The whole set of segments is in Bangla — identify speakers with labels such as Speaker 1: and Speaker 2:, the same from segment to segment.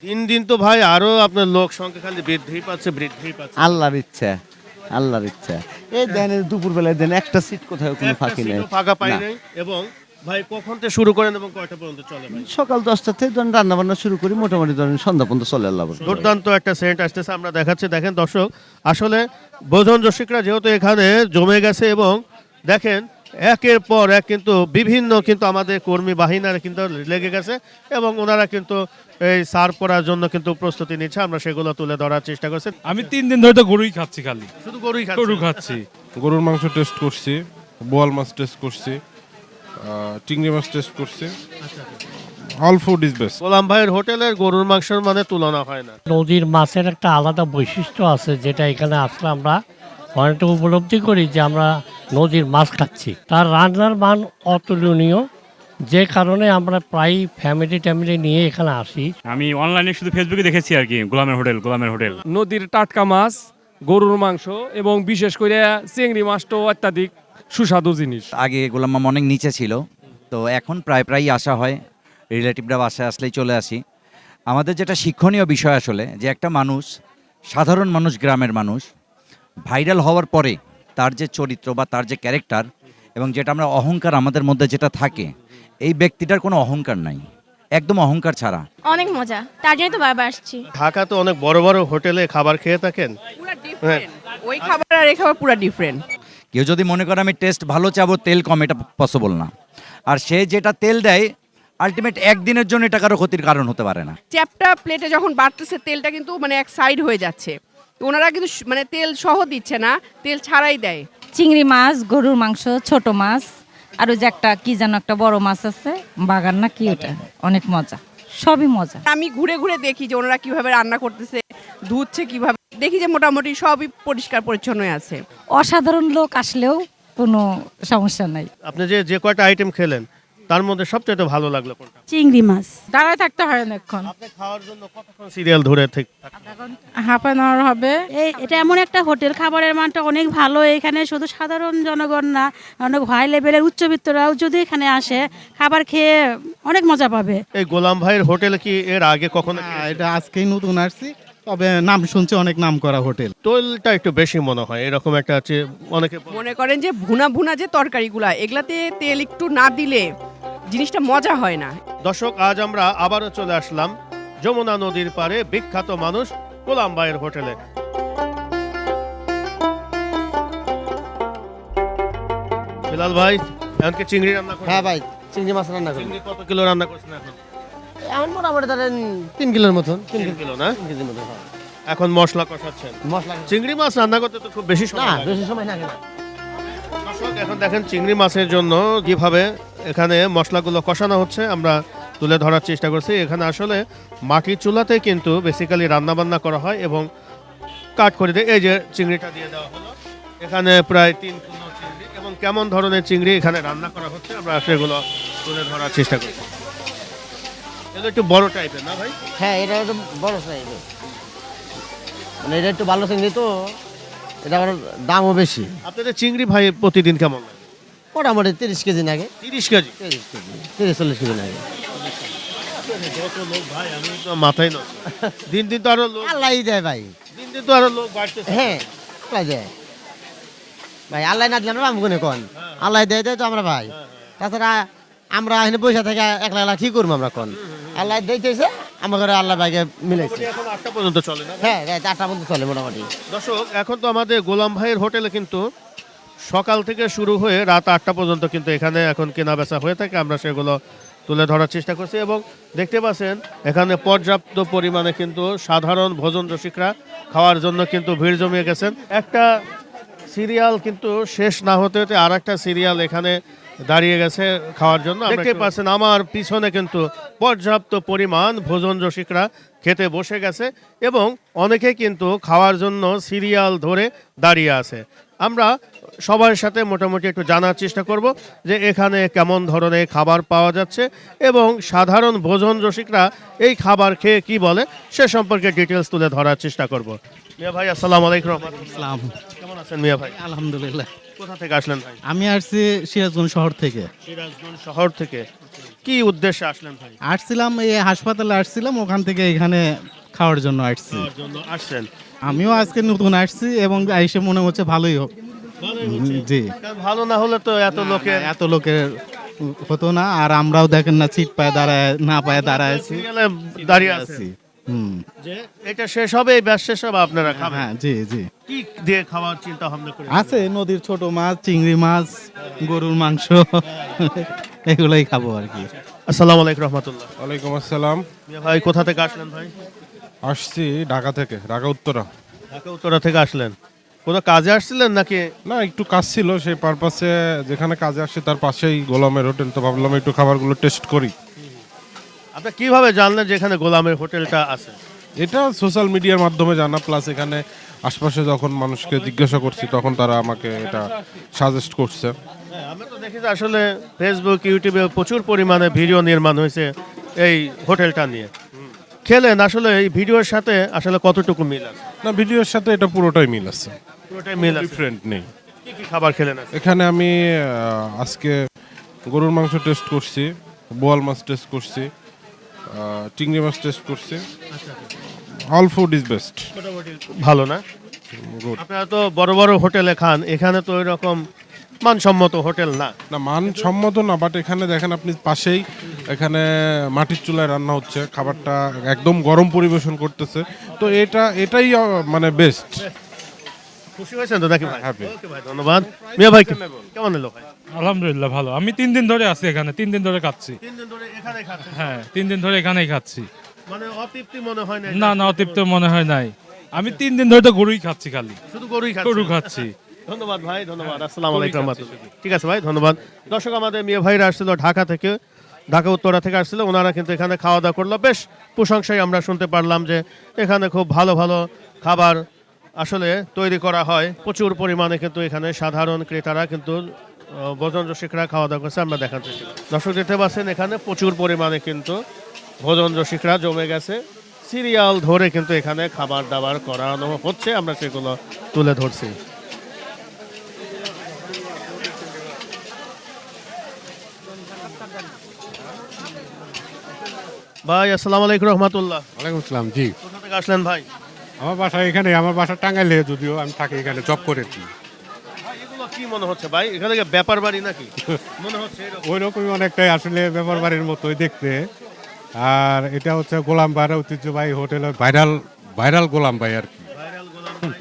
Speaker 1: দিন দিন তো ভাই আরো আপনার লোক সংখ্যা খালি বৃদ্ধিই পাচ্ছে।
Speaker 2: আল্লাহর ইচ্ছা এই দেন দুপুর বেলায় দেন একটা সিট কোথাও কোনো
Speaker 1: একটা
Speaker 2: ফাঁকি নেই।
Speaker 1: সিটও ফাঁকা পাই
Speaker 2: না।
Speaker 1: নাই। এবং ভাই কখন থেকে শুরু করেন এবং কয়টা পর্যন্ত চলে ভাই?
Speaker 2: সকাল 10টা থেকে ধরেন রান্না বান্না শুরু করি, মোটামুটি ধরেন সন্ধ্যা পর্যন্ত চলে আল্লাহ বলে।
Speaker 1: দুর্দান্ত একটা সেন্ট আসতেছে, আমরা দেখাচ্ছি। দেখেন দর্শক, আসলে ভোজন রসিকরা যেহেতু এখানে জমে গেছে এবং দেখেন একের পর এক কিন্তু বিভিন্ন কিন্তু আমাদের কর্মী বাহিনীরা কিন্তু লেগে গেছে এবং ওনারা কিন্তু এই সার্ভ করার জন্য কিন্তু প্রস্তুতি নিচ্ছে। আমরা সেগুলো তুলে ধরার চেষ্টা করছি।
Speaker 3: আমি 3 দিন ধরে তো গরুই খাচ্ছি, খালি
Speaker 1: শুধু গরুই
Speaker 3: গরু
Speaker 1: খাচ্ছেন?
Speaker 3: খাচ্ছি। গরুর মাংস টেস্ট করছি, বোয়াল মাছ টেস্ট করছি, চিংড়ি মাছ টেস্ট করছি। All food is best.
Speaker 1: Golam ভাইয়ের হোটেলের গরুর মাংসের মানে তুলনা হয় না।
Speaker 4: নদীর মাছের একটা আলাদা বৈশিষ্ট্য আছে, যেটা এখানে আসলে আমরা অনেকটা উপলব্ধি করি যে আমরা নদীর মাছ খাচ্ছি। তার রান্নার মান অতুলনীয়, যে কারণে আমরা প্রায় ফ্যামিলি নিয়ে এখানে আসি।
Speaker 5: আমি অনলাইনে শুধু ফেসবুকে দেখেছি আর কি, গোলামের হোটেল।
Speaker 6: নদীর টাটকা মাছ, গরুর মাংস এবং বিশেষ করে চিংড়ি মাছটাও অত্যাধিক সুস্বাদু জিনিস।
Speaker 7: আগে গোলাম মামা অনেক নিচে ছিল, তো এখন প্রায়ই আসা হয়, রিলেটিভরা বাসায় আসলেই চলে আসি। আমাদের যেটা শিক্ষণীয় বিষয় আসলে, যে একটা মানুষ, সাধারণ মানুষ, গ্রামের মানুষ ভাইরাল হওয়ার পরে তার যে চরিত্র বা তার যে ক্যারেক্টার এবং যেটা আমরা অহংকার আমাদের মধ্যে যেটা থাকে, এই ব্যক্তিটার কোনো অহংকার নাই, একদম অহংকার ছাড়া।
Speaker 8: অনেক মজা, তার জন্য তো বারবার আসছি।
Speaker 1: ঢাকা তো অনেক বড় বড় হোটেলে খাবার খেয়ে থাকেন।
Speaker 9: পুরা ডিফারেন্ট, ওই খাবার আর এই খাবার পুরা ডিফারেন্ট।
Speaker 7: কেউ যদি মনে করে আমি টেস্ট ভালো চাবো, তেল কম, এটা পসিবল না। আর সে যেটা তেল দেয় আলটিমেট একদিনের জন্য এটা কারো ক্ষতির কারণ হতে পারে না।
Speaker 9: চ্যাপটা প্লেটে যখন বাড়তেছে তেলটা কিন্তু মানে এক সাইড হয়ে যাচ্ছে, তো ওনারা কিন্তু মানে তেল সহ দিচ্ছে না, তেল ছাড়াই দেয়।
Speaker 10: চিংড়ি মাছ, গরুর মাংস, ছোট মাছ, আর ওই যে একটা কি যেন একটা বড় মাছ আছে, বাগান না কি, ওটা অনেক মজা, সবই মজা।
Speaker 9: আমি ঘুরে ঘুরে দেখি যে ওনারা কিভাবে রান্না করতেছে, ধুচ্ছে কিভাবে, দেখি যে মোটামুটি সবই পরিষ্কার পরিচ্ছন্ন আছে।
Speaker 10: অসাধারণ লোক আসলেও কোনো সমস্যা নাই।
Speaker 1: আপনি যে কয়টা আইটেম খেলেন তার মধ্যে সবচেয়ে ভালো লাগলো কোনটা?
Speaker 8: চিংড়ি মাছ।
Speaker 10: দাঁড়ায় থাকতে হয় অনেকক্ষণ,
Speaker 1: আপনি খাওয়ার জন্য কতক্ষণ সিরিয়াল ধরে
Speaker 10: হাফ অ্যান আওয়ার হবে।
Speaker 8: এটা এমন একটা হোটেল, খাবারের মানটা অনেক ভালো। এখানে শুধু সাধারণ জনগণ না, অনেক হাই লেভেলের উচ্চবিত্তরাও যদি এখানে আসে খাবার খেয়ে অনেক মজা পাবে।
Speaker 1: এই গোলাম ভাইয়ের হোটেলে কি এর আগে কখনো
Speaker 2: এটা আজকেই নতুন আসছি, তবে নাম শুনছি অনেক নাম করা হোটেল।
Speaker 1: টোলটা একটু বেশি মনে হয়, এরকম একটা আছে অনেকে
Speaker 9: মনে করেন যে ভুনা যে তরকারিগুলা, এগুলাতে তেল একটু না দিলে জিনিসটা মজা হয় না।
Speaker 1: দর্শক, আজ আমরা আবারও চলে আসলাম যমুনা নদীর পাড়ে বিখ্যাত মানুষ গোলাম ভাইয়ের হোটেলে। বিলাল ভাই, এমনকি চিংড়ি রান্না করছেন?
Speaker 2: হ্যাঁ ভাই, চিংড়ি মাছ রান্না করি।
Speaker 1: চিংড়ি কত কিলো রান্না করছেন এখন?
Speaker 2: এখন মোটামুটি ধরেন 3 কিলোর মতন।
Speaker 1: 3 কিলো না?
Speaker 2: 3 কেজির মতন, হ্যাঁ।
Speaker 1: এখন মশলা কষাচ্ছেন।
Speaker 2: মশলা
Speaker 1: চিংড়ি মাছ রান্না করতে তো খুব বেশি সময়
Speaker 2: না,
Speaker 1: লাগে।
Speaker 2: বেশি সময় লাগে না।
Speaker 1: দর্শক, এখন দেখেন চিংড়ি মাছের জন্য কিভাবে এখানে মশলাগুলো কষানো হচ্ছে, আমরা তুলে ধরার চেষ্টা করছি। এখানে আসলে মাটির চুলাতে কিন্তু বেসিক্যালি রান্না বান্না করা হয় এবং কাট করে দিয়ে এই যে চিংড়িটা দিয়ে দেওয়া হলো। এখানে প্রায় 3 কিলো চিংড়ি, এবং কেমন ধরনের চিংড়ি এখানে রান্না করা হচ্ছে আমরা সেগুলো তুলে ধরার চেষ্টা করছি। এটা একটু বড় টাইপের না ভাই?
Speaker 2: হ্যাঁ, এটা একটু বড় সাইজ, মানে এটা একটু ভালো চিংড়ি তো, এটা আবার দামও বেশি।
Speaker 1: আপনাদের চিংড়ি ভাই প্রতিদিন কেমন লাগে?
Speaker 2: মোটামুটি 30 কেজি লাগে।
Speaker 1: 30 কেজি?
Speaker 2: 30-40 কেজি লাগে।
Speaker 1: যত লোক ভাই, আমি তো মাথায় নয়। দিন দিন তো আরো লোক,
Speaker 2: আল্লাহ দেয় ভাই।
Speaker 1: দিন দিন তো আরো লোক বাড়তেছে।
Speaker 2: হ্যাঁ, আল্লাহ দেয় ভাই। আল্লাহ না দিলে আমরা পাবো কোনে কোন? আল্লাহ দেয় তো আমরা ভাই। তাছাড়া আমরা এখানে পয়সা থেকে একলা একলা কি করবো আমরা কোন? আল্লাহ দিতেছে আমাদের, আল্লাহ ভাইকে মিলাইছে।
Speaker 1: এখন 8টা পর্যন্ত চলে না?
Speaker 2: হ্যাঁ, রাত 8টা পর্যন্ত চলে মোটামুটি।
Speaker 1: দর্শক, এখন তো আমাদের গোলাম ভাইয়ের হোটেলে কিন্তু সকাল থেকে শুরু হয়ে রাত 8টা পর্যন্ত কিন্তু এখানে এখন কেনা বেচা হয়ে থাকে। আমরা সেগুলো তুলে ধরার চেষ্টা করছি এবং দেখতে পাচ্ছেন এখানে পর্যাপ্ত পরিমাণে কিন্তু সাধারণ ভোজন রসিকরা খাওয়ার জন্য কিন্তু ভিড় জমিয়ে গেছেন। একটা সিরিয়াল কিন্তু শেষ না হতে হতে আর একটা সিরিয়াল এখানে দাঁড়িয়ে গেছে খাওয়ার জন্য। দেখতে পাচ্ছেন আমার পিছনে কিন্তু পর্যাপ্ত পরিমাণ ভোজন রসিকরা খেতে বসে গেছে এবং অনেকে কিন্তু খাওয়ার জন্য সিরিয়াল ধরে দাঁড়িয়ে আছে। আমরা সবার সাথে মোটামুটি একটু জানার চেষ্টা করব যে এখানে কেমন ধরনের খাবার পাওয়া যাচ্ছে এবং সাধারণ ভোজন রসিকরা এই খাবার খেয়ে কি বলে সে সম্পর্কে ডিটেলস তুলে ধরার চেষ্টা করব। মিয়া ভাই, আসসালামু আলাইকুম।
Speaker 2: আসসালাম।
Speaker 1: কেমন আছেন মিয়া ভাই?
Speaker 2: আলহামদুলিল্লাহ।
Speaker 1: কোথা থেকে আসলেন ভাই?
Speaker 11: আমি আসছি সিরাজগঞ্জ শহর থেকে।
Speaker 1: সিরাজগঞ্জ শহর থেকে। কি উদ্দেশ্যে আসলেন ভাই?
Speaker 11: আসছিলাম এই হাসপাতালে আসছিলাম, ওখান থেকে এখানে খাওয়ার জন্য আসছি।
Speaker 1: খাওয়ার জন্য আসছেন?
Speaker 11: আমিও আজকে নতুন আসছি এবং এসে মনে হচ্ছে ভালোই হোক। জি,
Speaker 1: কারণ ভালো না হলে তো
Speaker 11: এত লোকের হতো না। আর আমরাও দেখেন না, সিট পায়ে দাঁড়ায় না পায়ে দাঁড়ায় আছি।
Speaker 1: সিরিয়ালে দাঁড়িয়ে আছি
Speaker 11: আছি। হুম,
Speaker 1: যে এটা শেষ হবে, এই ব্যাস শেষ হবে, আপনারা খাবেন।
Speaker 11: হ্যাঁ, জি জি।
Speaker 1: কি দিয়ে খাওয়ার চিন্তা ভাবনা করে?
Speaker 11: আছে নদীর ছোট মাছ, চিংড়ি মাছ, গরুর মাংস, এগুলোই খাবো আর কি।
Speaker 1: আসসালামু আলাইকুম রহমতুল্লাহ।
Speaker 3: ওয়ালাইকুম আসসালাম।
Speaker 1: মিয়া ভাই কোথা থেকে আসলেন ভাই?
Speaker 3: আসছি ঢাকা থেকে, ঢাকা উত্তরা।
Speaker 1: ঢাকা উত্তরা থেকে আসলেন? কোনো কাজে আসছিলেন নাকি?
Speaker 3: না, একটু কাজ ছিল, সেই পারপাসে যেখানে কাজে আসছি তার পাশেই গোলামের হোটেল, তো ভাবলাম একটু খাবারগুলো টেস্ট করি।
Speaker 1: আপনি কিভাবে জানলেন যে এখানে গোলামের হোটেলটা আছে?
Speaker 3: এটা সোশ্যাল মিডিয়ার মাধ্যমে জানা, প্লাস এখানে আশপাশে যখন মানুষকে জিজ্ঞাসা করছি তখন তারা আমাকে এটা সাজেস্ট করছে।
Speaker 1: হ্যাঁ, আমরা তো দেখি যে আসলে ফেসবুক, ইউটিউবে প্রচুর পরিমাণে ভিডিও নির্মাণ হয়েছে এই হোটেলটা নিয়ে। খেলেন, আসলে এই ভিডিওর সাথে আসলে কতটুকু মিল আছে?
Speaker 3: না, ভিডিওর সাথে এটা পুরোটাই মিল আছে,
Speaker 1: পুরোটাই মিল আছে।
Speaker 3: ডিফারেন্ট নেই।
Speaker 1: কি কি খাবার খেলেন আজকে?
Speaker 3: এখানে আমি আজকে গরুর মাংস টেস্ট করছি, বোয়াল মাছ টেস্ট করছি, চিংড়ি মাছ টেস্ট করছি। All food is best.
Speaker 1: মোটামুটি ভালো না?
Speaker 3: গুড।
Speaker 1: আপনারা তো বড় বড় হোটেলে খান, এখানে তো এরকম মানসম্মত হোটেল না।
Speaker 3: না, মানসম্মত না, বাট এখানে দেখেন আপনি পাশেই এখানে মাটির চুলায় রান্না হচ্ছে, খাবারটা একদম গরম পরিবেশন করতেছে, তো এটাই মানে বেস্ট।
Speaker 1: খুশি হয়েছেন তো নাকি ভাই?
Speaker 3: Happy.
Speaker 1: ওকে ভাই, ধন্যবাদ। মিয়া ভাই কেমন এলো ভাই?
Speaker 6: আলহামদুলিল্লাহ ভালো। আমি 3 দিন ধরে আছি এখানে, 3 দিন ধরে খাচ্ছি।
Speaker 1: 3 দিন ধরে এখানে খাচ্ছেন?
Speaker 6: হ্যাঁ, 3 দিন ধরে এখানেই খাচ্ছি।
Speaker 1: মানে অতৃপ্তি মনে হয় না?
Speaker 6: না না, অতৃপ্ত মনে হয় নাই। আমি 3 দিন ধরে তো গরুই খাচ্ছি, খালি
Speaker 1: শুধু গরুই খাচ্ছেন?
Speaker 6: গরু খাচ্ছি।
Speaker 1: ধন্যবাদ ভাই, ধন্যবাদ। আসসালামু আলাইকুম রহমতুল্লাহ। ঠিক আছে ভাই, ধন্যবাদ। দর্শক, আমাদের মিয়া ভাইরা আসছিল ঢাকা থেকে, ঢাকা উত্তরা থেকে আসছিল। ওনারা কিন্তু এখানে খাওয়া দাওয়া করলো, বেশ প্রশংসাই আমরা শুনতে পারলাম যে এখানে খুব ভালো ভালো খাবার আসলে তৈরি করা হয় প্রচুর পরিমাণে। কিন্তু এখানে সাধারণ ক্রেতারা কিন্তু ভোজন রসিকরা খাওয়া দাওয়া করছে, আমরা দেখার চেষ্টা করি। দর্শক দেখতে পাচ্ছেন এখানে প্রচুর পরিমাণে কিন্তু ভোজন রসিকরা জমে গেছে, সিরিয়াল ধরে কিন্তু এখানে খাবার দাবার করানো হচ্ছে, আমরা সেগুলো তুলে ধরছি। ভাই আসসালামু আলাইকুম রহমতুল্লাহ।
Speaker 12: ওয়ালাইকুম আসসালাম। জি,
Speaker 1: কোথা থেকে আসলেন ভাই?
Speaker 12: আমার বাসা এখানে, আমার বাসা টাঙ্গাইলে, যদিও আমি থাকি এখানে, জব করেছি।
Speaker 1: ভাই, এগুলো কি মনে হচ্ছে ভাই? এখানে কি ব্যাপার বাড়ি নাকি মনে হচ্ছে?
Speaker 12: ওই রকমই অনেকটাই আসলে ব্যাপার বাড়ির মতোই দেখতে। আর এটা হচ্ছে গোলাম ভাইয়ের ঐতিহ্যবাহী হোটেল, ভাইরাল ভাইরাল গোলাম ভাই আর কি।
Speaker 1: ভাইরাল গোলাম ভাই।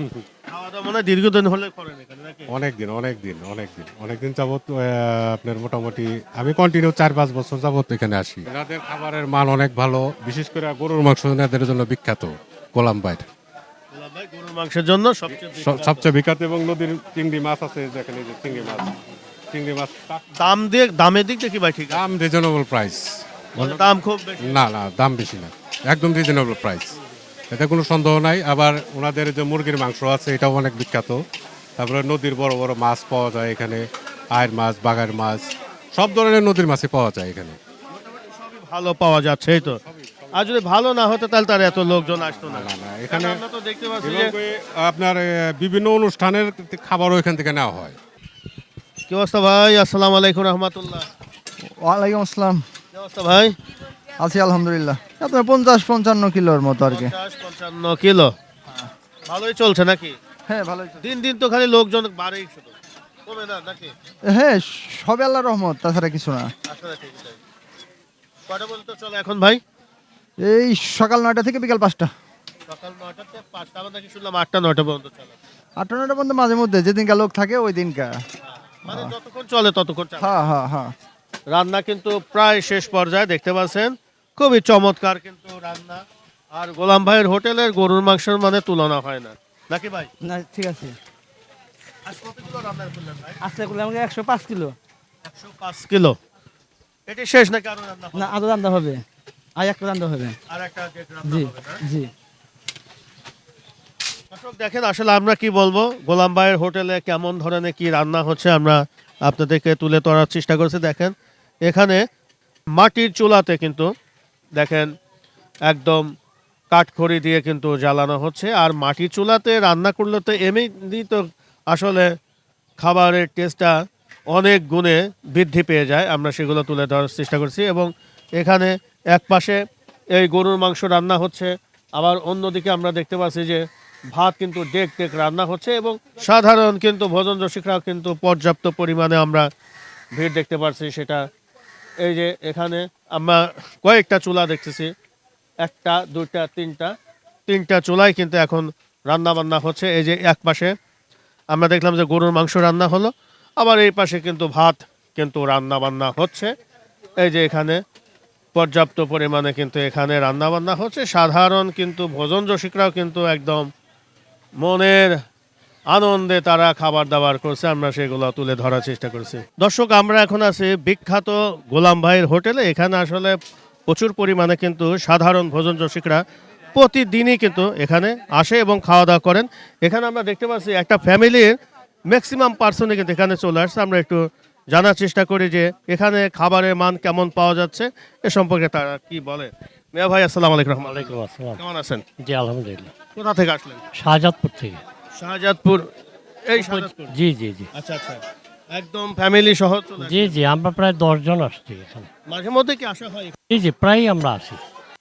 Speaker 1: খাওয়া দাওয়া মনে হয় দীর্ঘদিন হলে করেন এখানে নাকি?
Speaker 12: অনেকদিন যাবত, আপনার মোটামুটি আমি কন্টিনিউ 4-5 বছর যাবত এখানে আসি। এনাদের খাবারের মান অনেক ভালো, বিশেষ করে গরুর মাংস এনাদের জন্য বিখ্যাত গোলাম ভাই।
Speaker 1: গোলাম ভাই গরুর মাংসের জন্য
Speaker 12: সবচেয়ে বিখ্যাত, এবং নদীর চিংড়ি মাছ আছে, যেখানে যে চিংড়ি মাছ
Speaker 1: দামের দিক থেকে ভাই ঠিক আছে?
Speaker 12: দাম রিজনেবল প্রাইস।
Speaker 1: দাম খুব বেশি?
Speaker 12: না, দাম বেশি না, একদম রিজনেবল প্রাইস, এতে কোনো সন্দেহ নাই। আবার ওনাদের যে মুরগির মাংস আছে, এটাও অনেক বিখ্যাত। তারপরে নদীর বড় বড় মাছ পাওয়া যায় এখানে, আয়ের মাছ, বাগার মাছ, সব ধরনের নদীর মাছই পাওয়া যায় এখানে।
Speaker 1: ভালো পাওয়া যাচ্ছে, এই তো। আর যদি ভালো না হতো তাহলে তার এত লোকজন আসতো না।
Speaker 12: না, এখানে
Speaker 1: আমরা তো দেখতে পাচ্ছি যে
Speaker 12: আপনার বিভিন্ন অনুষ্ঠানের খাবারও এখান থেকে নেওয়া হয়।
Speaker 1: কি অবস্থা ভাই? আসসালামু আলাইকুম রহমতুল্লাহ।
Speaker 13: ওয়ালাইকুম আসসালাম।
Speaker 1: কি অবস্থা ভাই?
Speaker 13: আছি আলহামদুলিল্লাহ। আপনার 50-55 কিলোর মতো আর কি।
Speaker 1: 50-55 কিলো। ভালোই চলছে নাকি?
Speaker 13: হ্যাঁ, ভালোই।
Speaker 1: দিন দিন তো খালি লোকজন বাড়েই, শুধু কমে না নাকি?
Speaker 13: হ্যাঁ, সবে আল্লাহর রহমত, তাছাড়া কিছু না।
Speaker 1: আসলে ঠিক তাই। কয়টা পর্যন্ত চলে এখন ভাই?
Speaker 13: এই সকাল 9টা থেকে বিকাল 5টা।
Speaker 1: সকাল 9টা থেকে 5টা, আমরা নাকি শুনলাম 8টা-9টা পর্যন্ত চলে।
Speaker 13: 8টা-9টা পর্যন্ত মাঝে মধ্যে যেদিনকার লোক থাকে ওই দিনকার।
Speaker 1: মানে যতক্ষণ চলে ততক্ষণ চলে।
Speaker 13: হ্যাঁ।
Speaker 1: রান্না কিন্তু প্রায় শেষ পর্যায়ে, দেখতে পাচ্ছেন খুবই চমৎকার কিন্তু রান্না। আর গোলাম ভাইয়ের হোটেলের গরুর মাংসের মানে তুলনা হয় না নাকি ভাই?
Speaker 13: না, ঠিক আছে।
Speaker 1: আজ কত কিলো রান্না করলেন ভাই?
Speaker 13: আজকে করলে আমাকে 105 কিলো।
Speaker 1: 105 কিলো। এটি শেষ নাকি আরো রান্না হবে?
Speaker 13: না, আরো রান্না হবে, আর একটা রান্না হবে।
Speaker 1: আর একটা কেক রান্না হবে না?
Speaker 13: জি।
Speaker 1: দর্শক দেখেন, আসলে আমরা কি বলবো, গোলাম ভাইয়ের হোটেলে কেমন ধরনের কি রান্না হচ্ছে আমরা আপনাদেরকে তুলে ধরার চেষ্টা করছি। দেখেন এখানে মাটির চুলাতে কিন্তু দেখেন একদম কাঠখড়ি দিয়ে কিন্তু জ্বালানো হচ্ছে। আর মাটির চুলাতে রান্না করলে তো এমনি তো আসলে খাবারের টেস্টটা অনেক গুণে বৃদ্ধি পেয়ে যায়। আমরা সেগুলো তুলে ধরার চেষ্টা করছি এবং এখানে এক পাশে এই গরুর মাংস রান্না হচ্ছে, আবার অন্যদিকে আমরা দেখতে পাচ্ছি যে ভাত কিন্তু ডেক ডেক রান্না হচ্ছে এবং সাধারণ কিন্তু ভোজন রসিকরাও কিন্তু পর্যাপ্ত পরিমাণে আমরা ভিড় দেখতে পাচ্ছি। সেটা এই যে এখানে আমরা কয়েকটা চুলা দেখতেছি, একটা দুইটা তিনটা চুলাই কিন্তু এখন রান্না বান্না হচ্ছে। এই যে এক পাশে আমরা দেখলাম যে গরুর মাংস রান্না হলো, আবার এই পাশে কিন্তু ভাত কিন্তু রান্না বান্না হচ্ছে। এই যে এখানে পর্যাপ্ত পরিমাণে কিন্তু এখানে রান্না বান্না হচ্ছে। সাধারণ কিন্তু ভোজন রসিকরাও কিন্তু একদম মনের আনন্দে তারা খাবার দাবার করছে, আমরা সেগুলো তুলে ধরার চেষ্টা করছি। দর্শক, আমরা এখন আছি বিখ্যাত গোলাম ভাইয়ের হোটেলে। এখানে আসলে প্রচুর পরিমাণে কিন্তু সাধারণ ভোজন রসিকরা প্রতিদিনই কিন্তু এখানে আসে এবং খাওয়া দাওয়া করেন। এখানে আমরা দেখতে পাচ্ছি একটা ফ্যামিলির ম্যাক্সিমাম পার্সনে কিন্তু এখানে চলে আসছে। আমরা একটু জানার চেষ্টা করি যে এখানে খাবারের মান কেমন পাওয়া যাচ্ছে, এ সম্পর্কে তারা কি বলে। মিয়া ভাই, আসসালামু আলাইকুম।
Speaker 4: ওয়ালাইকুম আসসালাম।
Speaker 1: কেমন আছেন?
Speaker 4: জি আলহামদুলিল্লাহ।
Speaker 1: কোথা থেকে আসলেন?
Speaker 4: শাহজাদপুর থেকে।
Speaker 1: শাহজাদপুর, এই শাহজাদপুর।
Speaker 4: জি জি জি।
Speaker 1: আচ্ছা আচ্ছা, একদম ফ্যামিলি সহ চলে আসেন?
Speaker 4: জি জি, আমরা প্রায় 10 জন আসছি এখানে।
Speaker 1: মাঝে মধ্যে কি আসা হয়?
Speaker 4: জি জি, প্রায় আমরা আসি।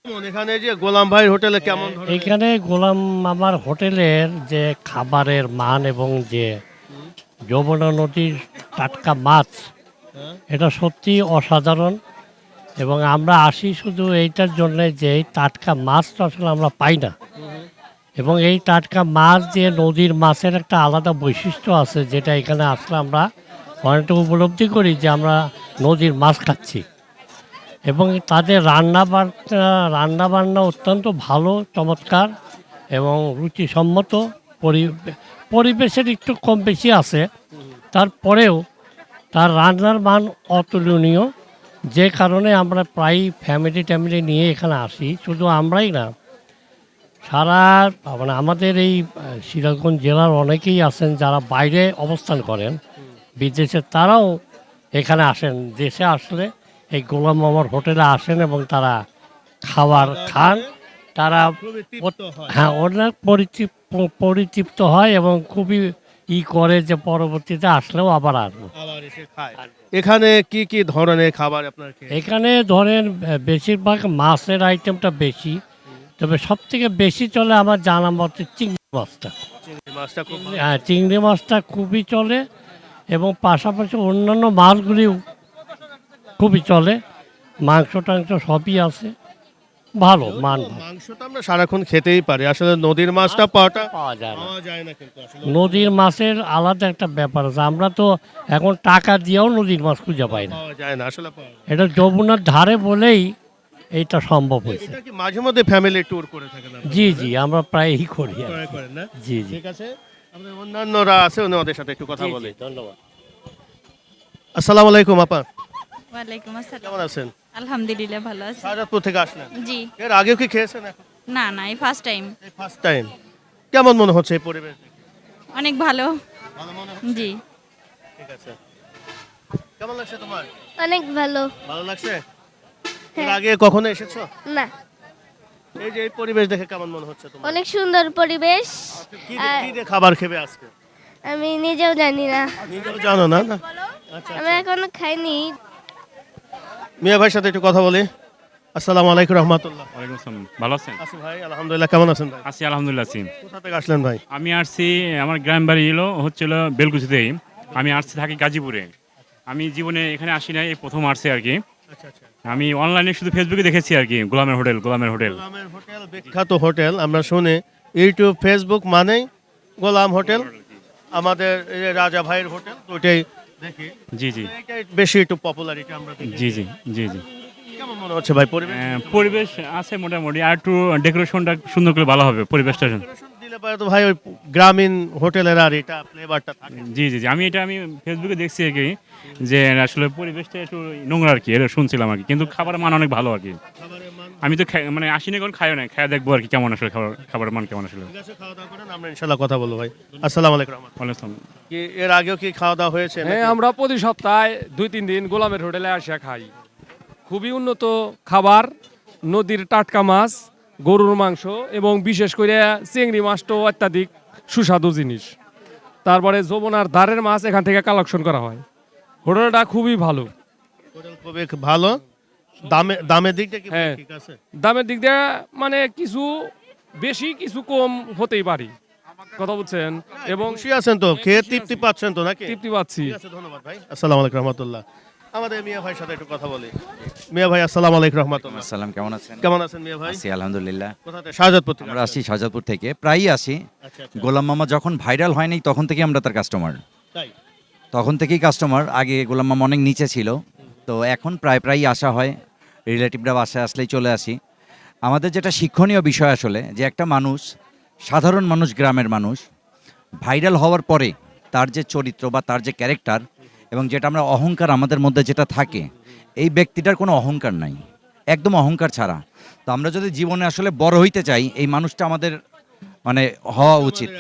Speaker 1: কেমন এখানে যে গোলাম ভাইয়ের হোটেলে কেমন ধরনের?
Speaker 4: এখানে গোলাম আমার হোটেলের যে খাবারের মান এবং যে যমুনা নদীর টাটকা মাছ, এটা সত্যি অসাধারণ। এবং আমরা আসি শুধু এইটার জন্য যে এই টাটকা মাছটা আসলে আমরা পাই না। এবং এই টাটকা মাছ যে নদীর মাছের একটা আলাদা বৈশিষ্ট্য আছে, যেটা এখানে আসলে আমরা অনেকটা উপলব্ধি করি যে আমরা নদীর মাছ খাচ্ছি। এবং তাদের রান্নাবান্না অত্যন্ত ভালো, চমৎকার এবং রুচিসম্মত। পরিবেশের একটু কম বেশি আছে, তারপরেও তার রান্নার মান অতুলনীয়, যে কারণে আমরা প্রায় ফ্যামিলি নিয়ে এখানে আসি। শুধু আমরাই না, সারা মানে আমাদের এই সিরাজগঞ্জ জেলার অনেকেই আছেন যারা বাইরে অবস্থান করেন, বিদেশে, তারাও এখানে আসেন। দেশে আসলে এই গোলাম মামার হোটেলে আসেন এবং তারা খাবার খান। তারা হ্যাঁ অনেক পরিতৃপ্ত হয় এবং খুবই করে যে পরবর্তীতে আসলেও আবার আসবো।
Speaker 1: এখানে কি কি ধরনের খাবার আপনার?
Speaker 4: এখানে ধরেন বেশিরভাগ মাছের আইটেমটা বেশি, তবে সব থেকে বেশি চলে আমার জানা মতে চিংড়ি মাছটা। হ্যাঁ, চিংড়ি মাছটা খুবই চলে এবং পাশাপাশি অন্যান্য মাছগুলিও খুবই চলে। মাংস টাংস সবই আছে, ভালো মান।
Speaker 1: মাংস তো আমরা সারাক্ষণ খেতেই পারি, আসলে নদীর মাছটা পাওয়া যায় না কিন্তু আসলে
Speaker 4: নদীর মাছের আলাদা একটা ব্যাপার আছে। আমরা তো এখন টাকা দিয়েও নদীর মাছ খুঁজে পাই না,
Speaker 1: পাওয়া যায় না আসলে।
Speaker 4: এটা যমুনার ধারে বলেই এইটা সম্ভব হয়েছে।
Speaker 1: এটা কি মাঝে মধ্যে ফ্যামিলি ট্যুর করে থাকেন?
Speaker 4: জি জি, আমরা প্রায়ই করি।
Speaker 1: করেন না?
Speaker 4: জি জি,
Speaker 1: ঠিক আছে, আমাদের অন্যান্যরা আছে, ওদের সাথে একটু কথা বলি।
Speaker 4: ধন্যবাদ।
Speaker 1: আসসালামু আলাইকুম আপা।
Speaker 14: ওয়ালাইকুম আসসালাম।
Speaker 1: কেমন আছেন?
Speaker 14: আলহামদুলিল্লাহ ভালো আছি।
Speaker 1: শাহজাদপুর থেকে আসলেন?
Speaker 14: জি।
Speaker 1: এর আগেও কি খেয়েছেন? এখন
Speaker 14: না না, এই ফার্স্ট টাইম।
Speaker 1: First time. কেমন মনে হচ্ছে এই পরিবেশ?
Speaker 14: অনেক ভালো।
Speaker 1: ভালো মনে হচ্ছে?
Speaker 14: জি।
Speaker 1: ঠিক আছে। কেমন লাগছে তোমার?
Speaker 15: অনেক ভালো।
Speaker 1: ভালো লাগছে? এর আগে কখনো এসেছো?
Speaker 15: না।
Speaker 1: এই যে এই পরিবেশ দেখে কেমন মনে হচ্ছে তোমার?
Speaker 15: অনেক সুন্দর পরিবেশ।
Speaker 1: কি দিয়ে খাবার খেবে আজকে?
Speaker 15: আমি নিজেও জানি না।
Speaker 1: নিজেও জানো না? না আচ্ছা,
Speaker 15: আমি এখনো খাইনি।
Speaker 1: মিয়া ভাইয়ের সাথে একটু কথা বলি। আসসালামু আলাইকুম রহমতুল্লাহ।
Speaker 5: ওয়ালাইকুম আসসালাম। ভালো আছেন?
Speaker 1: আছি ভাই, আলহামদুলিল্লাহ। কেমন আছেন ভাই?
Speaker 5: আছি আলহামদুলিল্লাহ আছি।
Speaker 1: কোথা থেকে আসলেন ভাই?
Speaker 5: আমি আসছি, আমার গ্রাম বাড়ি হচ্ছিল বেলকুচিতেই। আমি আসছি থাকি গাজীপুরে। আমি জীবনে এখানে আসি নাই, এই প্রথম আসছি আর কি।
Speaker 1: আচ্ছা আচ্ছা।
Speaker 5: আমি অনলাইনে শুধু ফেসবুকে দেখেছি আর কি, গোলামের হোটেল।
Speaker 1: গোলামের হোটেল বিখ্যাত হোটেল, আমরা শুনি ইউটিউব ফেসবুক মানেই গোলাম হোটেল। আমাদের এই যে রাজা ভাইয়ের হোটেল, ওইটাই দেখি।
Speaker 5: জি জি,
Speaker 1: এটাই বেশি একটু পপুলারিটি আমরা দেখি।
Speaker 5: জি জি জি জি।
Speaker 1: কেমন মনে হচ্ছে ভাই পরিবেশ?
Speaker 5: পরিবেশ আছে মোটামুটি, আর একটু ডেকোরেশনটা সুন্দর করে ভালো হবে পরিবেশটা।
Speaker 1: দিলে পরে তো ভাই ওই গ্রামীণ হোটেলের আর এটা ফ্লেভারটা থাকে।
Speaker 5: জি জি জি, আমি ফেসবুকে দেখছি আর কি, যে আসলে পরিবেশটা একটু নোংরা আর কি, এটা শুনছিলাম আর কি, কিন্তু খাবারের মান অনেক ভালো আর কি। আমি তো মানে আসিনি, কোন খাইও না, খাইয়া দেখবো আর কি কেমন আসলে খাবারের মান কেমন আসলে।
Speaker 1: ঠিক আছে, খাওয়া দাওয়া করেন, আমরা ইনশাআল্লাহ কথা বলবো ভাই। আসসালামু আলাইকুম।
Speaker 5: ওয়ালাইকুম।
Speaker 1: কি এর আগেও কি খাওয়া দাওয়া হয়েছে?
Speaker 6: হ্যাঁ, আমরা প্রতি সপ্তাহে 2-3 দিন গোলামের হোটেলে আসিয়া খাই। খুবই উন্নত খাবার, নদীর টাটকা মাছ, গরুর মাংস এবং বিশেষ করে চিংড়ি মাছটাও অত্যাধিক সুস্বাদু জিনিস। তারপরে যমুনার ধারের মাছ এখান থেকে কালেকশন করা হয়। হোটেলটা খুবই ভালো।
Speaker 1: হোটেল খুবই ভালো। দামের দিকটা কি
Speaker 6: হ্যাঁ,
Speaker 1: ঠিক আছে?
Speaker 6: দামের দিক দিয়ে মানে কিছু বেশি কিছু কম হতেই পারে, কথা বলছেন, এবং
Speaker 1: খুশি আছেন তো, খেয়ে তৃপ্তি পাচ্ছেন তো নাকি?
Speaker 6: তৃপ্তি পাচ্ছি।
Speaker 1: ঠিক আছে, ধন্যবাদ ভাই। আসসালামু আলাইকুম রহমতুল্লাহ। আমাদের মিয়া ভাইয়ের সাথে একটু কথা বলি। মিয়া ভাই, আসসালামু আলাইকুম রহমতুল্লাহ।
Speaker 7: আসসালাম, কেমন আছেন?
Speaker 1: কেমন আছেন মিয়া ভাই?
Speaker 7: আছি আলহামদুলিল্লাহ।
Speaker 1: কোথা থেকে? শাহজাদপুর থেকে
Speaker 7: আমরা আসি শাহজাদপুর থেকে, প্রায়ই আসি।
Speaker 1: আচ্ছা, আচ্ছা।
Speaker 7: গোলাম মামা যখন ভাইরাল হয়নি তখন থেকে আমরা তার কাস্টমার,
Speaker 1: তাই?
Speaker 7: তখন থেকেই কাস্টমার। আগে গোলাম মামা অনেক নিচে ছিল, তো এখন প্রায়ই আসা হয়, রিলেটিভরা বাসায় আসলেই চলে আসি। আমাদের যেটা শিক্ষণীয় বিষয় আসলে, যে একটা মানুষ, সাধারণ মানুষ, গ্রামের মানুষ, ভাইরাল হওয়ার পরে তার যে চরিত্র বা তার যে ক্যারেক্টার, এবং যেটা আমরা অহংকার আমাদের মধ্যে যেটা থাকে, এই ব্যক্তিটার কোনো অহংকার নাই, একদম অহংকার ছাড়া। তো আমরা যদি জীবনে আসলে বড় হইতে চাই, এই মানুষটা আমাদের মানে হওয়া উচিত,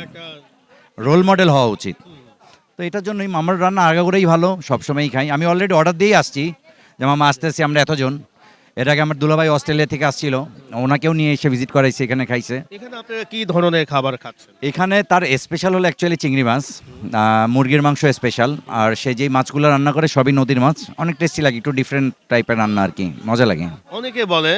Speaker 7: রোল মডেল হওয়া উচিত। তো এটার জন্যই মামার রান্না আগাগোড়াই ভালো, সবসময়ই খাই। আমি অলরেডি অর্ডার দিয়েই আসছি যে মামা আসতেছি আমরা এতজন। এর আগে আমার দুলাভাই অস্ট্রেলিয়া থেকে আসছিল, ওনাকেও নিয়ে এসে ভিজিট করাইছে, এখানে খাইছে।
Speaker 1: এখানে আপনারা কি ধরনের খাবার খাচ্ছেন?
Speaker 7: এখানে তার স্পেশাল হলো অ্যাকচুয়ালি চিংড়ি মাছ, মুরগির মাংস স্পেশাল, আর সে যেই মাছগুলো রান্না করে সবই নদীর মাছ। অনেক টেস্টি লাগে, একটু ডিফারেন্ট টাইপের রান্না আর কি, মজা লাগে।
Speaker 1: অনেকে বলে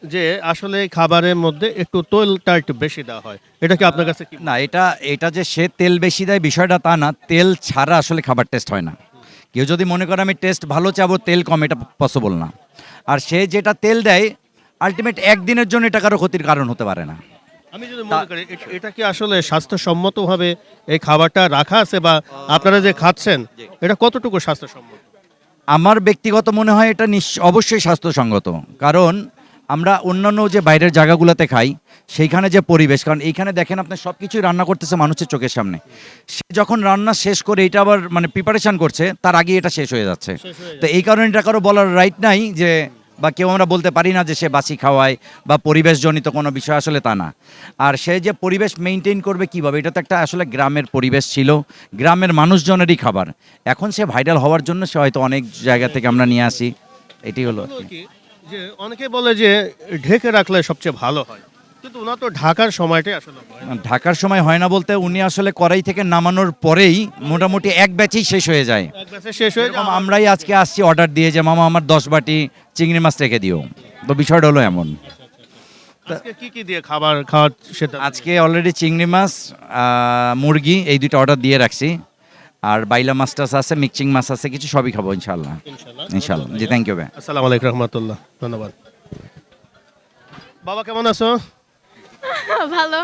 Speaker 1: যে আসলে খাবারের মধ্যে একটু তেলটা একটু বেশি দেওয়া হয়, এটা কি আপনার কাছে কি?
Speaker 7: না, এটা যে সে তেল বেশি দেয় বিষয়টা তা না, তেল ছাড়া আসলে খাবার টেস্ট হয় না। কেউ যদি মনে করে আমি টেস্ট ভালো চাবো তেল কম, এটা পসিবল না। আর সে যেটা তেল দেয় আলটিমেট একদিনের জন্য এটা কারো ক্ষতির কারণ হতে পারে না।
Speaker 1: আমি যদি মনে করি এটা কি আসলে স্বাস্থ্যসম্মতভাবে এই খাবারটা রাখা আছে, বা আপনারা যে খাচ্ছেন এটা কতটুকু স্বাস্থ্যসম্মত?
Speaker 7: আমার ব্যক্তিগত মনে হয় এটা অবশ্যই স্বাস্থ্যসঙ্গত, কারণ আমরা অন্যান্য যে বাইরের জায়গাগুলোতে খাই সেইখানে যে পরিবেশ, কারণ এইখানে দেখেন আপনি সব কিছুই রান্না করতেছে মানুষের চোখের সামনে। সে যখন রান্না শেষ করে এটা আবার মানে প্রিপারেশন করছে, তার আগে এটা শেষ হয়ে যাচ্ছে। তো এই কারণে এটা কারো বলার রাইট নাই যে, বা কেউ আমরা বলতে পারি না যে সে বাসি খাওয়ায় বা পরিবেশজনিত কোনো বিষয়, আসলে তা না। আর সে যে পরিবেশ মেনটেন করবে কীভাবে, এটা তো একটা আসলে গ্রামের পরিবেশ ছিল, গ্রামের মানুষজনেরই খাবার। এখন সে ভাইরাল হওয়ার জন্য সে হয়তো অনেক জায়গা থেকে আমরা নিয়ে আসি, এটি হলো আর কি।
Speaker 1: যে অনেকে বলে যে ঢেকে রাখলে সবচেয়ে ভালো হয়, কিন্তু ওনার তো ঢাকার সময়টাই আসলে হয় না।
Speaker 7: ঢাকার সময় হয় না বলতে, উনি আসলে কড়াই থেকে নামানোর পরেই মোটামুটি এক ব্যাচেই শেষ হয়ে যায়।
Speaker 1: এক ব্যাচে শেষ হয়ে যায়।
Speaker 7: আমরাই আজকে আসছি অর্ডার দিয়ে যে মামা আমার 10 বাটি চিংড়ি মাছ রেখে দিও, তো বিষয়টা হলো এমন।
Speaker 1: আজকে কি কি দিয়ে খাবার খাওয়ার সেটা?
Speaker 7: আজকে অলরেডি চিংড়ি মাছ, মুরগি, এই দুটো অর্ডার দিয়ে রাখছি। আর বাইলা মাছ টাছ আছে, মিক্সিং মাছ আছে কিছু, সবই খাবো ইনশাল্লাহ। ইনশাল্লাহ, জি, থ্যাংক ইউ ভাই।
Speaker 1: আসসালামু আলাইকুম রহমতুল্লাহ, ধন্যবাদ। বাবা কেমন আছো?
Speaker 15: ভালো।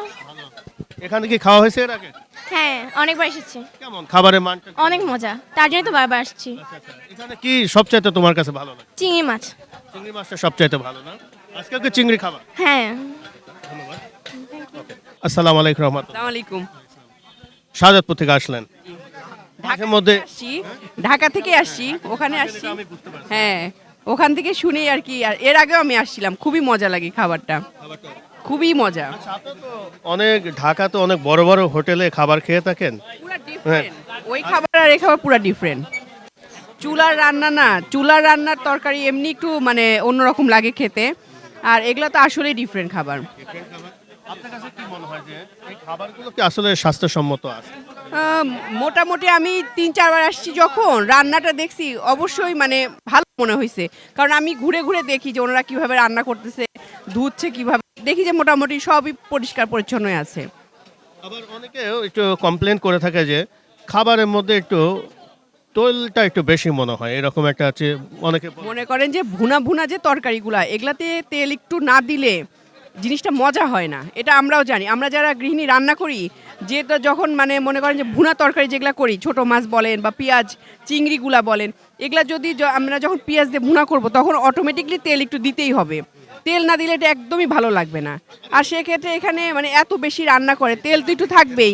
Speaker 1: এখানে কি খাওয়া হয়েছে এর আগে?
Speaker 15: হ্যাঁ, অনেকবার এসেছি।
Speaker 1: কেমন খাবারের মানটা?
Speaker 15: অনেক মজা, তার জন্য তো বারবার আসছি।
Speaker 1: এখানে কি সবচাইতে তোমার কাছে ভালো লাগে?
Speaker 15: চিংড়ি মাছ।
Speaker 1: চিংড়ি মাছটা সবচাইতে ভালো না? আজকে কি চিংড়ি খাবা?
Speaker 15: হ্যাঁ।
Speaker 1: আসসালামু আলাইকুম রহমতুল্লাহ।
Speaker 9: আসসালামু আলাইকুম।
Speaker 1: শাহজাদপুর থেকে আসলেন? মাঝে মধ্যে
Speaker 9: ঢাকা থেকে আসছি, ওখানে আসছি। হ্যাঁ, ওখান থেকে শুনেই আর কি, আর এর আগেও আমি আসছিলাম। খুবই মজা লাগে খাবারটা, খুবই মজা।
Speaker 1: অনেক ঢাকা তো অনেক বড় বড় হোটেলে খাবার খেয়ে থাকেন,
Speaker 9: ওই খাবার আর এই খাবার পুরো ডিফারেন্ট। চুলার রান্না না, চুলার রান্নার তরকারি এমনি একটু মানে অন্যরকম লাগে খেতে, আর এগুলো তো আসলেই ডিফারেন্ট খাবার।
Speaker 1: আপনার কাছে কি মনে হয় যে এই খাবারগুলো কি আসলে স্বাস্থ্যসম্মত আছে?
Speaker 9: মোটামুটি আমি 3-4 বার আসছি, যখন রান্নাটা দেখছি অবশ্যই মানে ভালো মনে হয়েছে, কারণ আমি ঘুরে ঘুরে দেখি যে ওনারা কিভাবে রান্না করতেছে, ধুচ্ছে কিভাবে, দেখি যে মোটামুটি সবই পরিষ্কার পরিচ্ছন্নই আছে।
Speaker 1: আবার অনেকে একটু কমপ্লেন করে থাকে যে খাবারের মধ্যে একটু তেলটা একটু বেশি মনে হয়, এরকম একটা আছে। অনেকে
Speaker 9: মনে করেন যে ভুনা ভুনা যে তরকারিগুলা, এগুলাতে তেল একটু না দিলে জিনিসটা মজা হয় না, এটা আমরাও জানি। আমরা যারা গৃহিণী রান্না করি, যেটা যখন মানে মনে করেন যে ভুনা তরকারি যেগুলা করি, ছোট মাছ বলেন বা পেঁয়াজ চিংড়িগুলা বলেন, এগুলা যদি আমরা যখন পেঁয়াজ দিয়ে ভুনা করব, তখন অটোমেটিকলি তেল একটু দিতেই হবে। তেল না দিলে এটা একদমই ভালো লাগবে না। আর সেক্ষেত্রে এখানে মানে এত বেশি রান্না করে, তেল তো একটু থাকবেই।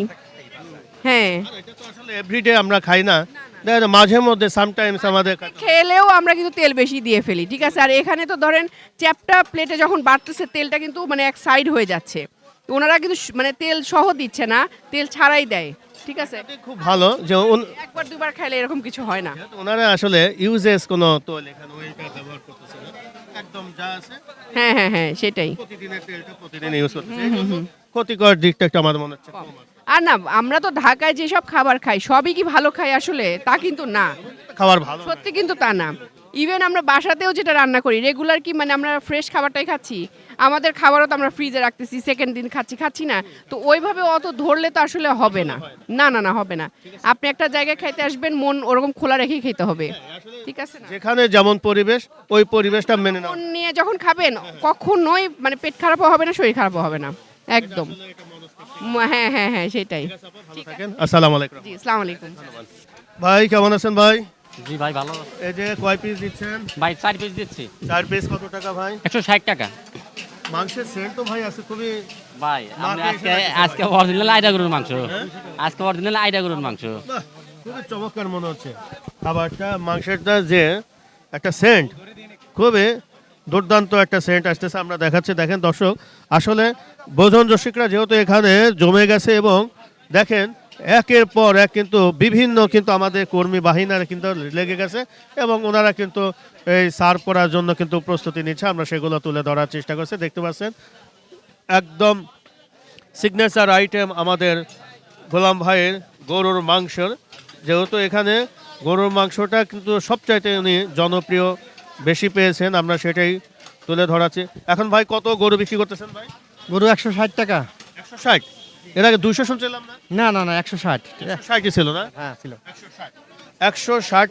Speaker 9: হ্যাঁ,
Speaker 1: এটা তো আসলে এভরিডে আমরা খাই না, দেখা যায় মাঝে মধ্যে সামটাইমস আমাদের
Speaker 9: খেলেও আমরা কিন্তু তেল বেশি দিয়ে ফেলি, ঠিক আছে। আর এখানে তো ধরেন চ্যাপটা প্লেটে যখন বাড়তেছে, তেলটা কিন্তু মানে এক সাইড হয়ে যাচ্ছে। ওনারা কিন্তু মানে তেল সহ দিচ্ছে না, তেল ছাড়াই দেয়, ঠিক আছে।
Speaker 1: খুব ভালো যে
Speaker 9: একবার দুবার খাইলে এরকম কিছু হয় না।
Speaker 1: ওনারা আসলে ইউজেস কোনো তেল এখানে ওইটা ব্যবহার করতেছে না, একদম যা আছে।
Speaker 9: হ্যাঁ হ্যাঁ হ্যাঁ, সেটাই।
Speaker 1: প্রতিদিনের তেলটা প্রতিদিন ইউজ করতেছে, ক্ষতিকর দিকটা একটা আমার মনে হচ্ছে কম আছে।
Speaker 9: আর না, আমরা তো ঢাকায় যেসব খাবার খাই সবই কি ভালো খাই আসলে তা কিন্তু না,
Speaker 1: খাবার ভালো
Speaker 9: সত্যি কিন্তু তা না। ইভেন আমরা বাসাতেও যেটা রান্না করি রেগুলার কি মানে আমরা ফ্রেশ খাবারটাই খাচ্ছি, আমাদের খাবারও তো আমরা ফ্রিজে রাখতেছি, সেকেন্ড দিন খাচ্ছি না, তো ওইভাবে অত ধরলে তো আসলে হবে না, না না না হবে না। আপনি একটা জায়গায় খাইতে আসবেন, মন ওরকম খোলা রেখেই খেতে হবে, ঠিক আছে না?
Speaker 1: যেখানে যেমন পরিবেশ ওই পরিবেশটা মেনে নাও।
Speaker 9: মন নিয়ে যখন খাবেন কখনোই মানে পেট খারাপও হবে না, শরীর খারাপও হবে না, একদম। হ্যাঁ হ্যাঁ হ্যাঁ সেটাই।
Speaker 1: আসসালামু আলাইকুম।
Speaker 9: জি আসসালামু আলাইকুম।
Speaker 1: ভাই কেমন আছেন ভাই?
Speaker 16: জি ভাই ভালো।
Speaker 1: এই যে কয় পিস দিচ্ছেন?
Speaker 16: ভাই 4 পিস দিচ্ছি।
Speaker 1: 4 পিস কত টাকা ভাই?
Speaker 16: 160 টাকা।
Speaker 1: মাংসের সেন্ট তো ভাই আছে খুবই।
Speaker 16: ভাই আমরা আজকে অরিজিনাল আইডা গরুর মাংস। আজকে অরিজিনাল আইডা গরুর মাংস।
Speaker 1: বাহ, খুবই চমৎকার মনে হচ্ছে খাবারটা, মাংসেরটা যে একটা সেন্ট, খুবই দুর্দান্ত একটা সেন্ট আসতেছে। আমরা দেখাচ্ছি, দেখেন দর্শক, আসলে ভোজন রসিকরা যেহেতু এখানে জমে গেছে এবং দেখেন একের পর এক কিন্তু বিভিন্ন কিন্তু আমাদের কর্মী বাহিনীরা কিন্তু লেগে গেছে এবং ওনারা কিন্তু এই সার্ভ করার জন্য কিন্তু প্রস্তুতি নিচ্ছে। আমরা সেগুলো তুলে ধরার চেষ্টা করছি। দেখতে পাচ্ছেন একদম সিগনেচার আইটেম আমাদের গোলাম ভাইয়ের গরুর মাংসর, যেহেতু এখানে গরুর মাংসটা কিন্তু সবচাইতে উনি জনপ্রিয় বেশি পেয়েছেন, আমরা সেটাই তুলে ধরাচ্ছি। এখন ভাই কত গরু বিক্রি করতেছেন ভাই?
Speaker 2: গরু 160 টাকা।
Speaker 1: 160? এর আগে 200 শুনছিলাম না?
Speaker 2: না না না 160।
Speaker 1: 160 ছিল না?
Speaker 2: হ্যাঁ ছিল।
Speaker 1: 160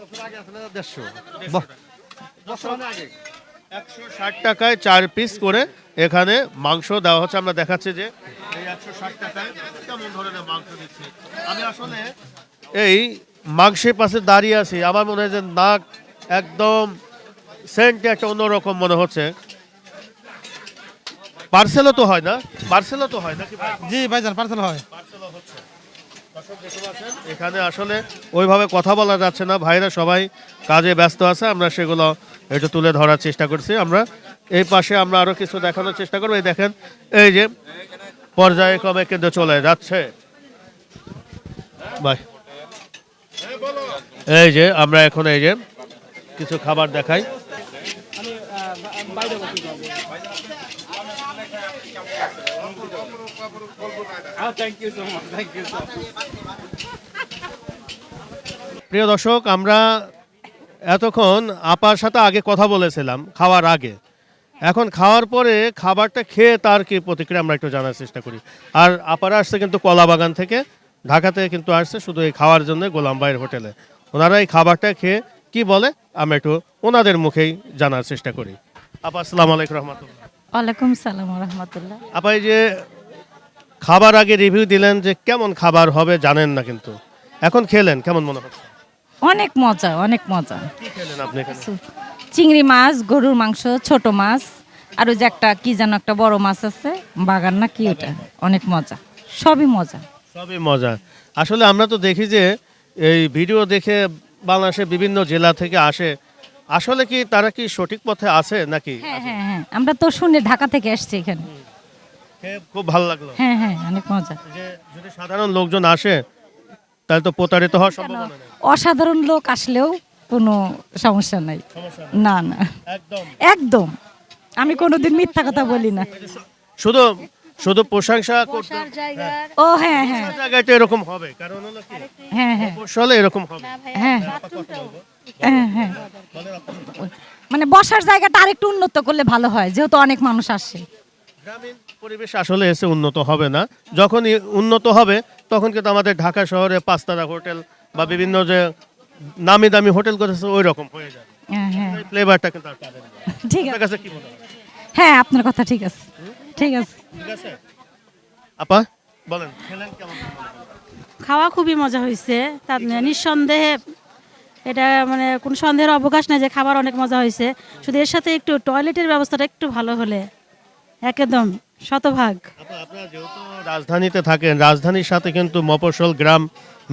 Speaker 1: 160 টাকায় 4 পিস করে এখানে মাংস দেওয়া হচ্ছে। আমরা দেখাচ্ছি যে এই 160 টাকায় কেমন ধরনের মাংস দিচ্ছে। আমি আসলে এই মাংসের পাশে দাঁড়িয়ে আছি, আমার মনে হয় যে নাক একদম সেন্টে একটা অন্যরকম মনে হচ্ছে। পার্সেলও তো হয় না? পার্সেলও তো হয় নাকি ভাই?
Speaker 11: জি ভাইজান পার্সেল হয়।
Speaker 1: পার্সেলও হচ্ছে। দর্শক দেখতে পাচ্ছেন এখানে আসলে ওইভাবে কথা বলা যাচ্ছে না, ভাইরা সবাই কাজে ব্যস্ত আছে, আমরা সেগুলো একটু তুলে ধরার চেষ্টা করছি। আমরা এই পাশে আমরা আরো কিছু দেখানোর চেষ্টা করবো। এই দেখেন, এই যে পর্যায়ক্রমে কিন্তু চলে যাচ্ছে ভাই। এই যে আমরা এখন এই যে কিছু খাবার দেখাই। প্রিয় দর্শক, আমরা এতক্ষণ আপার সাথে আগে কথা বলেছিলাম খাওয়ার আগে, এখন খাওয়ার পরে খাবারটা খেয়ে তার কি প্রতিক্রিয়া আমরা একটু জানার চেষ্টা করি। আর আপারা আসছে কিন্তু কলা বাগান থেকে, ঢাকা থেকে কিন্তু আসছে শুধু এই খাওয়ার জন্য গোলাম ভাইয়ের হোটেলে। ওনারা এই খাবারটা খেয়ে কি বলে আমরা একটু ওনাদের মুখেই জানার চেষ্টা করি। আপা আসসালামু আলাইকুম রহমতুল্লাহ।
Speaker 10: ওয়ালাইকুম সালাম রাহমাতুল্লাহ।
Speaker 1: আপা এই যে খাবার আগে রিভিউ দিলেন যে কেমন খাবার হবে জানেন না, কিন্তু এখন খেলেন কেমন মনে হচ্ছে?
Speaker 10: অনেক মজা, অনেক মজা।
Speaker 1: কি খেলেন আপনি এখানে?
Speaker 10: চিংড়ি মাছ, গরুর মাংস, ছোট মাছ, আর ওই যে একটা কি যেন একটা বড় মাছ আছে, বাগান না কি ওটা, অনেক মজা, সবই মজা।
Speaker 1: সবই মজা। আসলে আমরা তো দেখি যে এই ভিডিও দেখে বাংলাদেশের বিভিন্ন জেলা থেকে আসে, আসলে কি তারা কি সঠিক পথে আছে নাকি?
Speaker 10: হ্যাঁ হ্যাঁ হ্যাঁ, আমরা তো শুনে ঢাকা থেকে আসছি এখানে।
Speaker 1: খেয়ে খুব ভালো লাগলো।
Speaker 10: হ্যাঁ হ্যাঁ, অনেক মজা।
Speaker 1: যে যদি সাধারণ লোকজন আসে তাহলে তো প্রতারিত হওয়ার সম্ভাবনা নেই।
Speaker 10: অসাধারণ লোক আসলেও কোনো সমস্যা নাই। না না,
Speaker 1: একদম
Speaker 10: একদম। আমি কোনোদিন মিথ্যা কথা বলি না।
Speaker 1: শুধু শুধু প্রশংসা করতে,
Speaker 10: ও হ্যাঁ হ্যাঁ
Speaker 1: জায়গায় তো এরকম হবে, কারণ হলো কি
Speaker 10: হ্যাঁ হ্যাঁ
Speaker 1: আসলে এরকম হবে।
Speaker 10: হ্যাঁ হ্যাঁ হ্যাঁ, মানে বসার জায়গাটা আরেকটু উন্নত করলে ভালো হয়, যেহেতু অনেক মানুষ আসে।
Speaker 1: গ্রামীণ পরিবেশ আসলে এসে উন্নত হবে না, যখন উন্নত হবে তখন কিন্তু আমাদের ঢাকা শহরে পাঁচতারা হোটেল বা বিভিন্ন যে নামি দামি হোটেল করেছে ওই রকম হয়ে যাবে।
Speaker 10: হ্যাঁ হ্যাঁ
Speaker 1: ফ্লেভারটা কিন্তু আর পাবেন না।
Speaker 10: ঠিক
Speaker 1: আপনার
Speaker 10: আছে,
Speaker 1: কাছে কি মনে হয়?
Speaker 10: হ্যাঁ আপনার কথা ঠিক আছে, ঠিক আছে।
Speaker 1: ঠিক আছে আপা, বলেন খেলেন কেমন মনে হলো?
Speaker 8: খাওয়া খুবই মজা হয়েছে, তার নিঃসন্দেহে এটা মানে কোনো সন্দেহের অবকাশ নাই যে খাবার অনেক মজা হয়েছে। শুধু এর সাথে একটু টয়লেটের ব্যবস্থাটা একটু ভালো হলে একদম শতভাগ।
Speaker 1: আপনারা যেহেতু রাজধানীতে থাকেন, রাজধানীর সাথে কিন্তু মফস্বল গ্রাম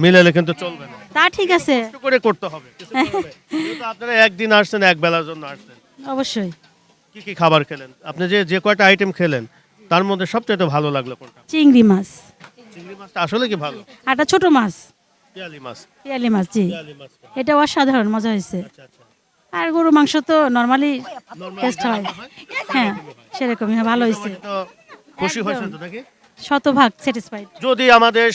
Speaker 1: মিলালে কিন্তু চলবে না,
Speaker 8: তা ঠিক আছে,
Speaker 1: একটু করে করতে হবে। যেহেতু আপনারা একদিন আসছেন, এক বেলার জন্য আসছেন,
Speaker 8: অবশ্যই।
Speaker 1: কি কি খাবার খেলেন আপনি? যে কয়টা আইটেম খেলেন তার মধ্যে সবচেয়ে ভালো লাগলো কোনটা?
Speaker 8: চিংড়ি মাছ।
Speaker 1: চিংড়ি মাছটা আসলে কি ভালো?
Speaker 8: আর একটা ছোট মাছ,
Speaker 1: পিয়ালি মাছ।
Speaker 8: পিয়ালি মাছ, জি
Speaker 1: পিয়ালি মাছ।
Speaker 8: এটা অসাধারণ মজা হয়েছে।
Speaker 1: আচ্ছা আচ্ছা।
Speaker 8: আর গরু মাংস তো নর্মালি টেস্ট হয়, হ্যাঁ সেরকমই, হ্যাঁ ভালো হয়েছে।
Speaker 1: তো খুশি হয়েছেন তো নাকি?
Speaker 8: শতভাগ স্যাটিসফাইড।
Speaker 1: যদি আমাদের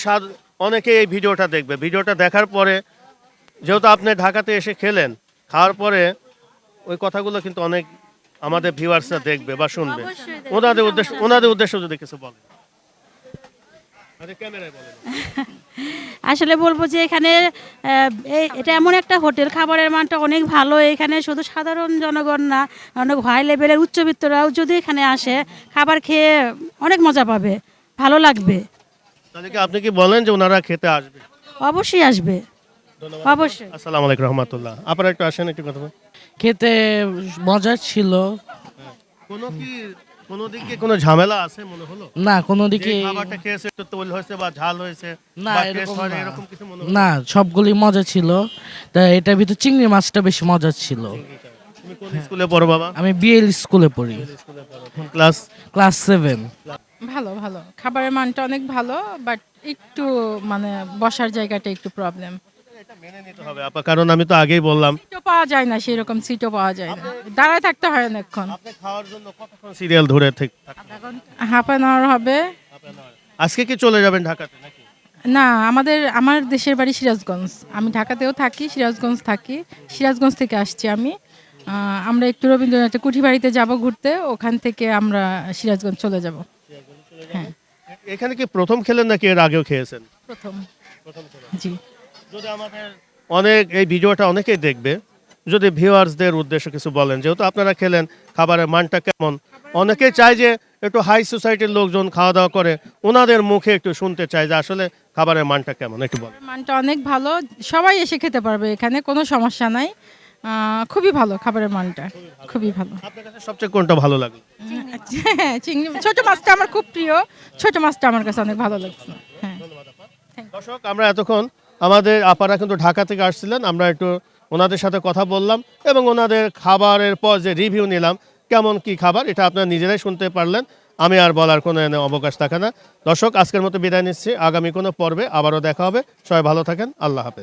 Speaker 1: অনেকে এই ভিডিওটা দেখবে, ভিডিওটা দেখার পরে যেহেতু আপনি ঢাকাতে এসে খেলেন, খাওয়ার পরে ওই কথাগুলো কিন্তু অনেক আমাদের ভিউয়ার্সরা দেখবে বা শুনবে, ওনাদের উদ্দেশ্য যদি কিছু বলেন।
Speaker 8: আসলে বলবো যে এখানে এটা এমন একটা হোটেল, খাবারের মানটা অনেক ভালো। এখানে শুধু সাধারণ জনগণ না, অনেক হাই লেভেলের উচ্চবিত্তরাও যদি এখানে আসে খাবার খেয়ে অনেক মজা পাবে, ভালো লাগবে।
Speaker 1: তাহলে কি আপনি কি বলেন যে ওনারা খেতে আসবে?
Speaker 8: অবশ্যই আসবে, অবশ্যই।
Speaker 1: আসসালামু আলাইকুম রহমতুল্লাহ। আপনারা একটু আসেন, একটু কথা বলেন।
Speaker 17: খেতে মজা ছিল।
Speaker 1: কোনো দিকে কোনো ঝামেলা আছে মনে হলো?
Speaker 17: না, কোনো দিকে
Speaker 1: খাবারটা খেয়েছে একটু তেল হয়েছে বা ঝাল হয়েছে
Speaker 17: না,
Speaker 1: বা
Speaker 17: এরকম
Speaker 1: টেস্ট হয়নি,
Speaker 17: না।
Speaker 1: এরকম কিছু মনে হলো?
Speaker 17: না, সবগুলি মজা ছিল। তা এটার ভিতর চিংড়ি মাছটা বেশি মজা ছিল।
Speaker 1: তুমি কোন স্কুলে পড়ো বাবা?
Speaker 17: আমি বিএল স্কুলে পড়ি,
Speaker 1: ক্লাস
Speaker 17: ক্লাস 7।
Speaker 18: ভালো ভালো, খাবারের মানটা অনেক ভালো, বাট একটু মানে বসার জায়গাটা একটু প্রবলেম।
Speaker 1: মেনে নিতে হবে আপা, কারণ আমি তো আগেই বললাম
Speaker 18: সিটও পাওয়া যায় না, সেরকম সিটও পাওয়া যায় না, দাঁড়ায় থাকতে হয় অনেকক্ষণ।
Speaker 1: আপনি খাওয়ার জন্য কতক্ষণ সিরিয়াল ধরে থেকে?
Speaker 18: হাফ অ্যান আওয়ার হবে।
Speaker 1: আজকে কি চলে যাবেন ঢাকাতে নাকি?
Speaker 18: না, আমার দেশের বাড়ি সিরাজগঞ্জ, আমি ঢাকাতেও থাকি, সিরাজগঞ্জ থাকি, সিরাজগঞ্জ থেকে আসছি আমি। আমরা একটু রবীন্দ্রনাথের কুঠি বাড়িতে যাব ঘুরতে, ওখান থেকে আমরা সিরাজগঞ্জ চলে যাব। হ্যাঁ।
Speaker 1: এখানে কি প্রথম খেলেন নাকি এর আগেও খেয়েছেন?
Speaker 18: প্রথম। জি।
Speaker 1: যদি আমাদের অনেক এই ভিডিওটা অনেকেই দেখবে, যদি ভিউয়ার্সদের উদ্দেশ্যে কিছু বলেন, যেহেতু আপনারা খেলেন, খাবারের মানটা কেমন? অনেকেই চায় যে একটু হাই সোসাইটির লোকজন খাওয়া দাওয়া করে, ওনাদের মুখে একটু শুনতে চায় যে আসলে খাবারের মানটা কেমন, একটু বলেন।
Speaker 18: মানটা অনেক ভালো, সবাই এসে খেতে পারবে, এখানে কোনো সমস্যা নাই। খুবই ভালো খাবারের মানটা, খুবই ভালো।
Speaker 1: আপনার কাছে সবচেয়ে কোনটা ভালো লাগলো?
Speaker 18: হ্যাঁ, চিংড়ি, ছোট মাছটা আমার খুব প্রিয়, ছোট মাছটা আমার কাছে অনেক ভালো লাগছে। হ্যাঁ।
Speaker 1: দর্শক, আমরা এতক্ষণ আমাদের আপারা কিন্তু ঢাকা থেকে আসছিলেন, আমরা একটু ওনাদের সাথে কথা বললাম এবং ওনাদের খাবারের পর যে রিভিউ নিলাম, কেমন কি খাবার এটা আপনারা নিজেরাই শুনতে পারলেন। আমি আর বলার কোনো অবকাশ থাকে না। দর্শক, আজকের মতো বিদায় নিচ্ছি, আগামী কোনো পর্বে আবারও দেখা হবে। সবাই ভালো থাকেন, আল্লাহ হাফেজ।